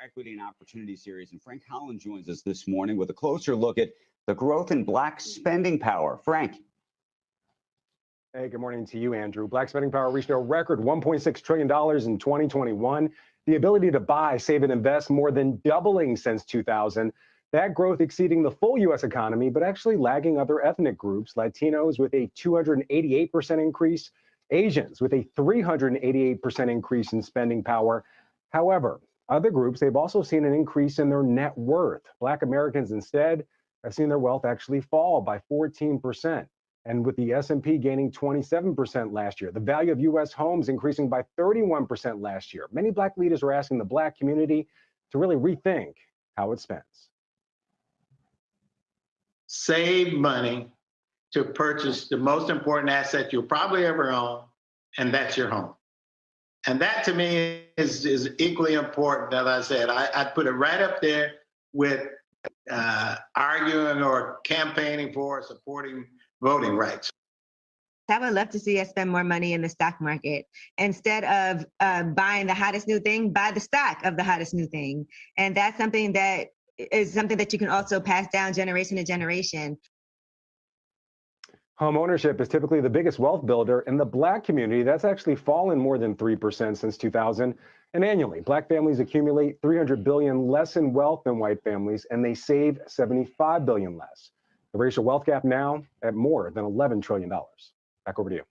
Equity and Opportunity Series, and Frank Holland joins us this morning with a closer look at the growth in Black spending power. Frank. Hey, good morning to you, Andrew. Black spending power reached a record $1.6 trillion in 2021. The ability to buy, save, and invest more than doubling since 2000. That growth exceeding the full U.S. economy, but actually lagging other ethnic groups, Latinos with a 288% increase, Asians with a 388% increase in spending power. However, other groups, they've also seen an increase in their net worth. Black Americans instead have seen their wealth actually fall by 14%. And with the S&P gaining 27% last year, the value of U.S. homes increasing by 31% last year. Many Black leaders are asking the Black community to really rethink how it spends. Save money to purchase the most important asset you'll probably ever own, and that's your home. And that to me is equally important. As I said, I'd put it right up there with arguing or campaigning for or supporting voting rights. I would love to see us spend more money in the stock market. Instead of buying the hottest new thing, buy the stock of the hottest new thing. And that's something that you can also pass down generation to generation. Home ownership is typically the biggest wealth builder in the Black community. That's actually fallen more than 3% since 2000. And annually, Black families accumulate $300 billion less in wealth than white families, and they save $75 billion less. The racial wealth gap now at more than $11 trillion. Back over to you.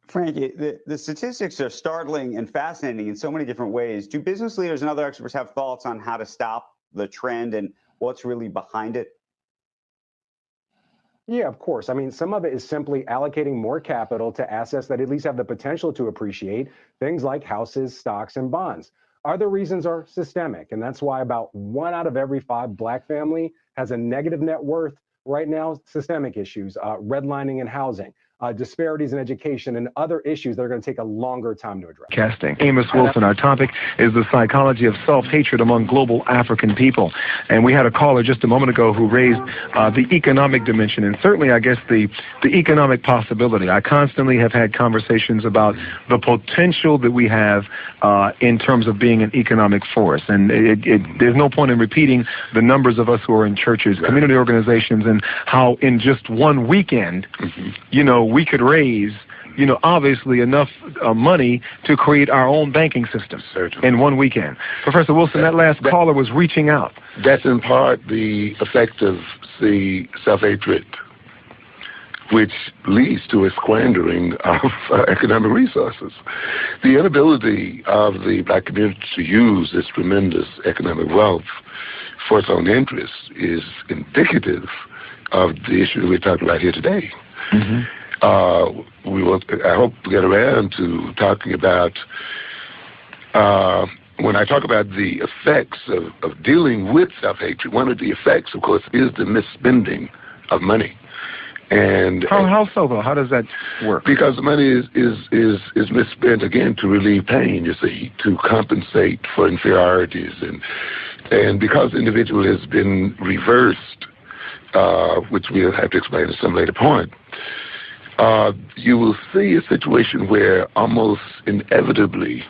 Frankie, the statistics are startling and fascinating in so many different ways. Do business leaders and other experts have thoughts on how to stop the trend and what's really behind it? Yeah, of course. I mean, some of it is simply allocating more capital to assets that at least have the potential to appreciate, things like houses, stocks, and bonds. Other reasons are systemic, and that's why about 1 out of every 5 Black family has a negative net worth. Right now, systemic issues, redlining in housing, disparities in education, and other issues that are going to take a longer time to address. Casting. Amos Wilson, our topic is the psychology of self-hatred among global African people. And we had a caller just a moment ago who raised the economic dimension, and certainly, I guess, the economic possibility. I constantly have had conversations about the potential that we have in terms of being an economic force. And there's no point in repeating the numbers of us who are in churches, community organizations, and how in just one weekend, we could raise, obviously enough money to create our own banking system in one weekend. Professor Wilson, that last caller was reaching out. That's in part the effect of the self-hatred, which leads to a squandering of economic resources. The inability of the Black community to use this tremendous economic wealth for its own interests is indicative of the issue we're talking about here today. I hope to get around to talking about, when I talk about the effects of dealing with self-hatred, one of the effects, of course, is the misspending of money. And how so, though? How does that work? Because the money is misspent, again, to relieve pain, you see, to compensate for inferiorities. And because the individual has been reversed, which we'll have to explain at some later point, you will see a situation where almost inevitably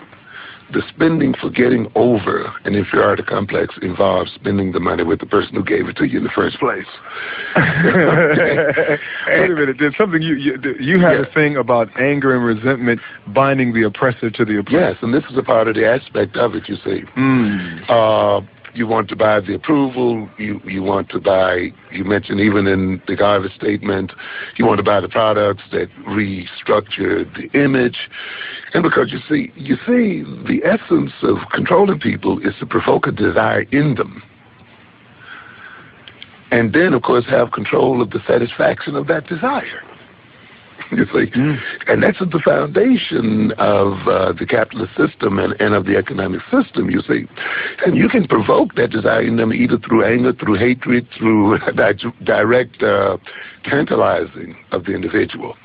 the spending for getting over an inferiority complex involves spending the money with the person who gave it to you in the first place. Wait a minute. There's something you have a thing about anger and resentment binding the oppressor to the oppressor. Yes, and this is a part of the aspect of it, you see. You want to buy the approval, you want to buy, you mentioned even in the Garvey statement, you want to buy the products that restructure the image. And because you see, the essence of controlling people is to provoke a desire in them. And then, of course, have control of the satisfaction of that desire. You see, and that's at the foundation of the capitalist system and of the economic system, you see. And you can provoke that desire in them either through anger, through hatred, through direct tantalizing of the individual.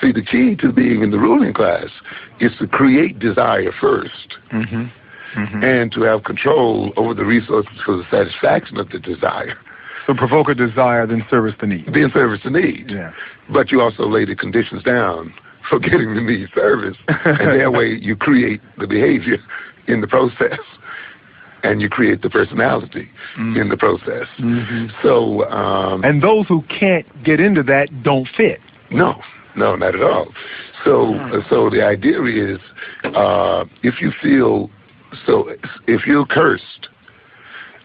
See, the key to being in the ruling class is to create desire first and to have control over the resources for the satisfaction of the desire. So provoke a desire, then service the need. Then service the need. Yeah. But you also lay the conditions down for getting the need service, and that way you create the behavior in the process. and you create the personality in the process. So, and those who can't get into that don't fit. No, not at all. So, so the idea is, if you feel, if you're cursed,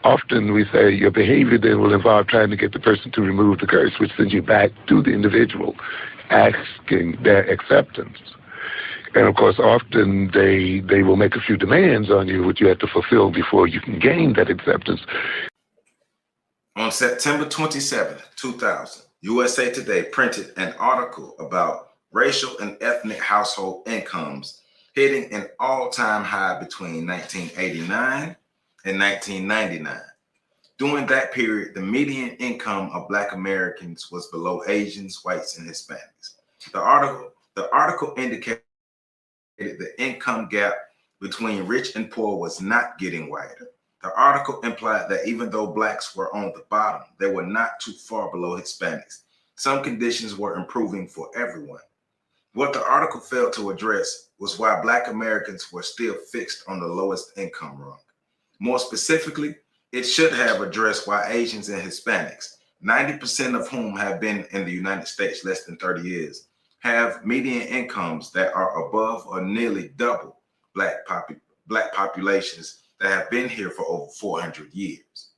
often we say your behavior then will involve trying to get the person to remove the curse, which sends you back to the individual, asking their acceptance. And of course, often they will make a few demands on you, which you have to fulfill before you can gain that acceptance. On September 27th, 2000, USA Today printed an article about racial and ethnic household incomes hitting an all-time high between 1989 and 1999. During that period, the median income of Black Americans was below Asians, whites, and Hispanics. The article indicated the income gap between rich and poor was not getting wider. The article implied that even though Blacks were on the bottom, they were not too far below Hispanics. Some conditions were improving for everyone. What the article failed to address was why Black Americans were still fixed on the lowest income rung. More specifically, it should have addressed why Asians and Hispanics, 90% of whom have been in the United States less than 30 years, have median incomes that are above or nearly double Black populations that have been here for over 400 years.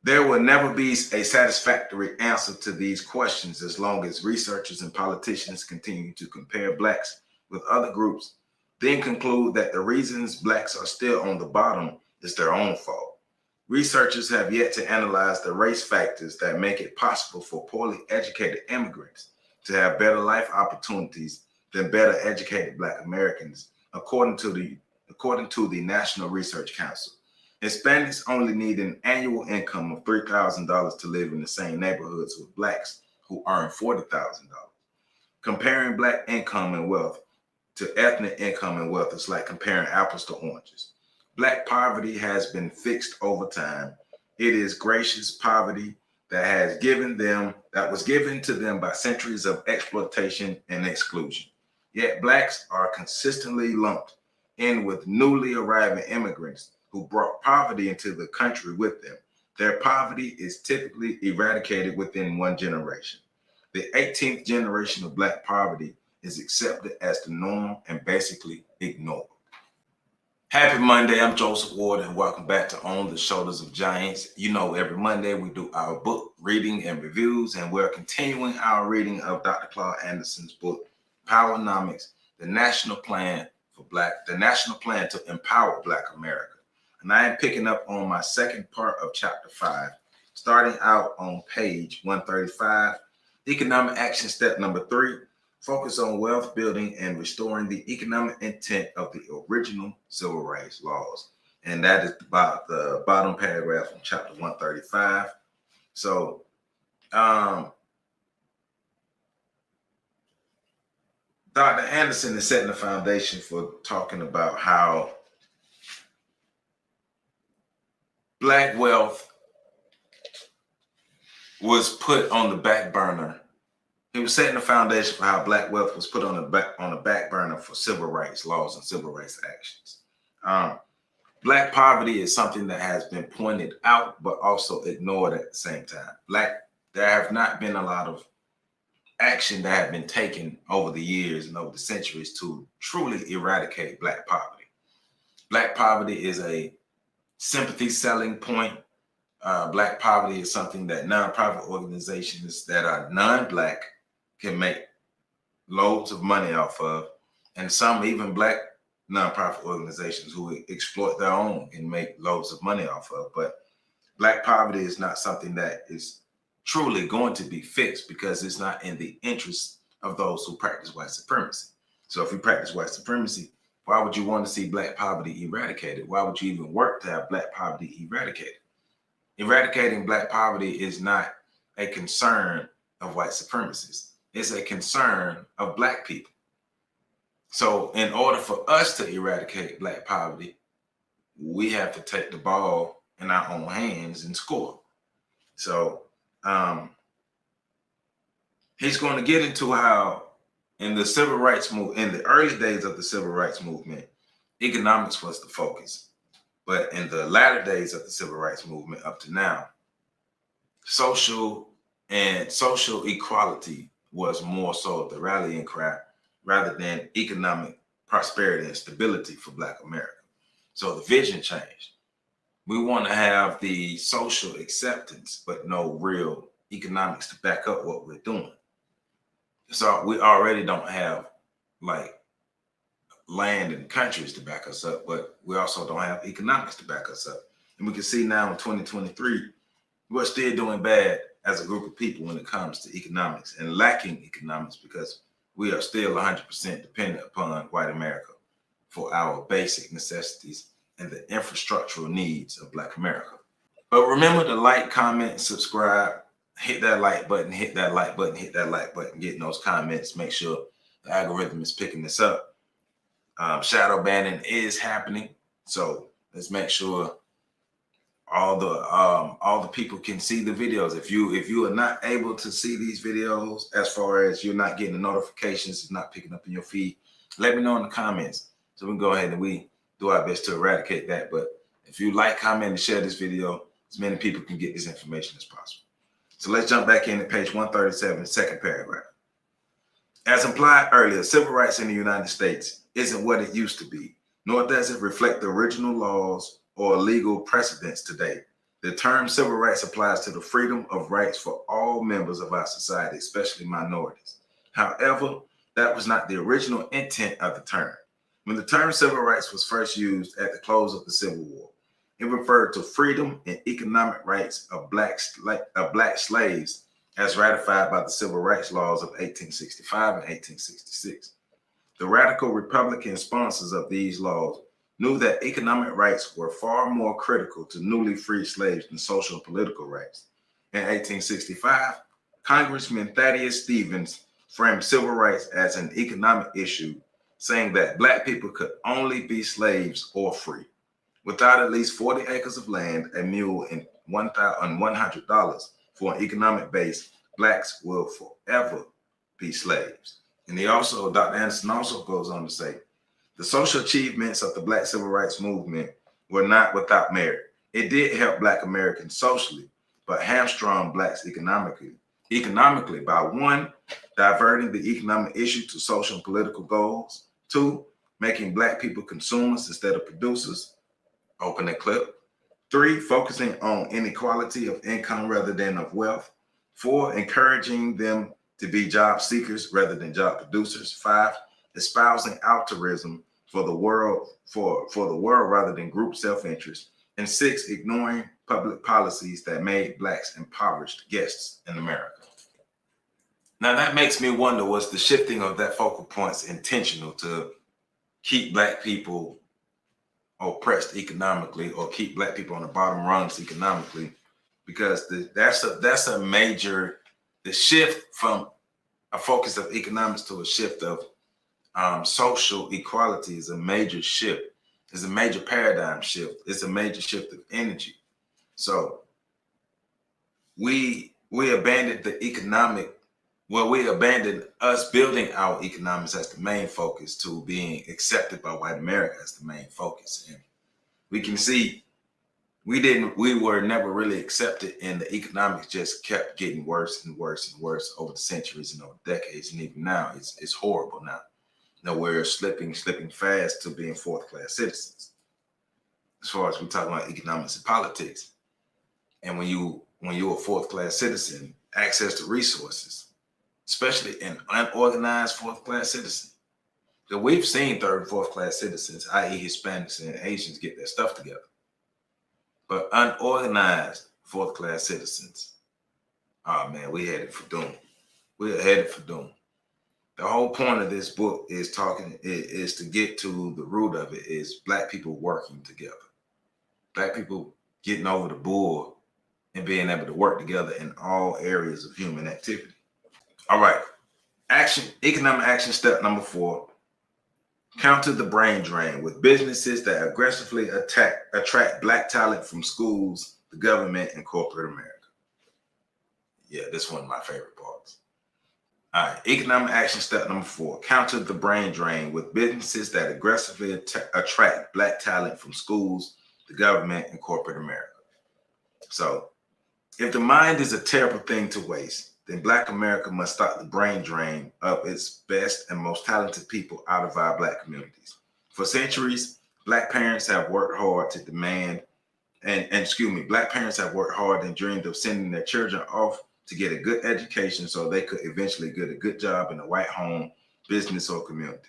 There will never be a satisfactory answer to these questions as long as researchers and politicians continue to compare Blacks with other groups, then conclude that the reasons Blacks are still on the bottom is their own fault. Researchers have yet to analyze the race factors that make it possible for poorly educated immigrants to have better life opportunities than better educated Black Americans, according to the National Research Council. Hispanics only need an annual income of $3,000 to live in the same neighborhoods with Blacks who earn $40,000. Comparing Black income and wealth to ethnic income and wealth is like comparing apples to oranges. Black poverty has been fixed over time. It is gracious poverty that was given to them by centuries of exploitation and exclusion. Yet Blacks are consistently lumped in with newly arriving immigrants who brought poverty into the country with them. Their poverty is typically eradicated within one generation. The 18th generation of Black poverty is accepted as the norm and basically ignored. Happy Monday, I'm Joseph Ward, and welcome back to On the Shoulders of Giants. You know, every Monday we do our book reading and reviews, and we're continuing our reading of Dr. Claude Anderson's book, Powernomics, the National Plan to Empower Black America. And I am picking up on my second part of chapter 5, starting out on page 135. Economic action step number 3, focus on wealth building and restoring the economic intent of the original civil rights laws. And that is about the bottom paragraph from chapter 135. So, Dr. Anderson is setting the foundation for talking about how Black wealth was put on the back burner. He was setting the foundation for how Black wealth was put on the back burner for civil rights laws and civil rights actions. Black poverty is something that has been pointed out, but also ignored at the same time. There have not been a lot of action that have been taken over the years and over the centuries to truly eradicate Black poverty. Black poverty is a sympathy selling point. Black poverty is something that nonprofit organizations that are non-Black can make loads of money off of, and some even Black nonprofit organizations who exploit their own and make loads of money off of. But Black poverty is not something that is truly going to be fixed because it's not in the interest of those who practice white supremacy. So if you practice white supremacy, why would you want to see Black poverty eradicated? Why would you even work to have Black poverty eradicated? Eradicating Black poverty is not a concern of white supremacists. It's a concern of Black people. So in order for us to eradicate Black poverty, we have to take the ball in our own hands and score. So he's going to get into how in the civil rights movement, in the early days of the civil rights movement, economics was the focus. But in the latter days of the civil rights movement up to now, social equality was more so the rallying cry rather than economic prosperity and stability for Black America. So the vision changed. We want to have the social acceptance, but no real economics to back up what we're doing. So we already don't have like land and countries to back us up, but we also don't have economics to back us up. And we can see now in 2023, we're still doing bad as a group of people when it comes to economics and lacking economics because we are still 100% dependent upon white America for our basic necessities and the infrastructural needs of Black America. But remember to like, comment, and subscribe. Hit that like button, hit that like button, hit that like button, getting those comments. Make sure the algorithm is picking this up. Shadow banning is happening. So let's make sure all the people can see the videos. If you are not able to see these videos, as far as you're not getting the notifications, it's not picking up in your feed, let me know in the comments so we can go ahead and we do our best to eradicate that. But if you like, comment, and share this video, as many people can get this information as possible. So let's jump back in to page 137, second paragraph. As implied earlier, civil rights in the United States isn't what it used to be, nor does it reflect the original laws or legal precedents today. The term civil rights applies to the freedom of rights for all members of our society, especially minorities. However, that was not the original intent of the term. When the term civil rights was first used at the close of the Civil War, it referred to freedom and economic rights of black slaves as ratified by the civil rights laws of 1865 and 1866. The radical Republican sponsors of these laws knew that economic rights were far more critical to newly freed slaves than social and political rights. In 1865, Congressman Thaddeus Stevens framed civil rights as an economic issue, saying that Black people could only be slaves or free. Without at least 40 acres of land, a mule, and $100 for an economic base, Blacks will forever be slaves. And Dr. Anderson also goes on to say, the social achievements of the Black civil rights movement were not without merit. It did help Black Americans socially, but hamstrung Blacks economically by 1, diverting the economic issue to social and political goals, 2, making Black people consumers instead of producers, open the clip, 3, focusing on inequality of income rather than of wealth, 4, encouraging them to be job seekers rather than job producers, 5, espousing altruism for the world rather than group self-interest, and 6, ignoring public policies that made Blacks impoverished guests in America. Now that makes me wonder, was the shifting of that focal points intentional to keep Black people oppressed economically or keep Black people on the bottom rungs economically? Because that's a major, the shift from a focus of economics to a shift of social equality is a major shift. It's a major paradigm shift. It's a major shift of energy. So we abandoned the economic, we abandoned us building our economics as the main focus to being accepted by white America as the main focus. And we can see we were never really accepted, and the economics just kept getting worse and worse and worse over the centuries and over decades. And even now, it's horrible now. We're slipping fast to being fourth-class citizens. As far as we talk about economics and politics, and when you're a fourth-class citizen, access to resources, especially an unorganized fourth-class citizen. So we've seen third and fourth-class citizens, i.e. Hispanics and Asians, get their stuff together. But unorganized fourth-class citizens, oh man, we headed for doom. We're headed for doom. The whole point of this book is to get to the root of it, is Black people working together. Black people getting over the bull and being able to work together in all areas of human activity. All right, economic action step number 4, counter the brain drain with businesses that aggressively attract Black talent from schools, the government, and corporate America. Yeah, this is one of my favorite parts. All right, economic action step number 4, counter the brain drain with businesses that aggressively attract Black talent from schools, the government, and corporate America. So if the mind is a terrible thing to waste, then Black America must stop the brain drain of its best and most talented people out of our Black communities. For centuries, Black parents have worked hard to demand, Black parents have worked hard and dreamed of sending their children off to get a good education so they could eventually get a good job in a white home, business, or community.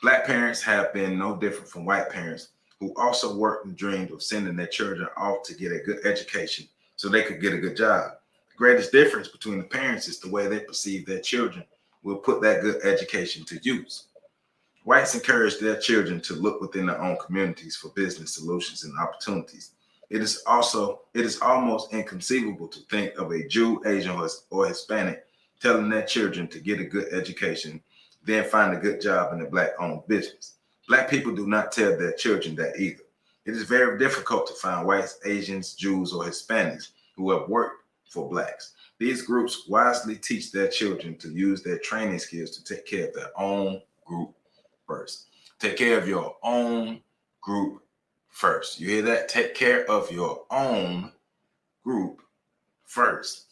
Black parents have been no different from white parents who also worked and dreamed of sending their children off to get a good education so they could get a good job. The greatest difference between the parents is the way they perceive their children will put that good education to use. Whites encourage their children to look within their own communities for business solutions and opportunities. It is almost inconceivable to think of a Jew, Asian, or Hispanic telling their children to get a good education, then find a good job in a Black-owned business. Black people do not tell their children that either. It is very difficult to find whites, Asians, Jews, or Hispanics who have worked for Blacks. These groups wisely teach their children to use their training skills to take care of their own group first. Take care of your own group first. You hear that? Take care of your own group first.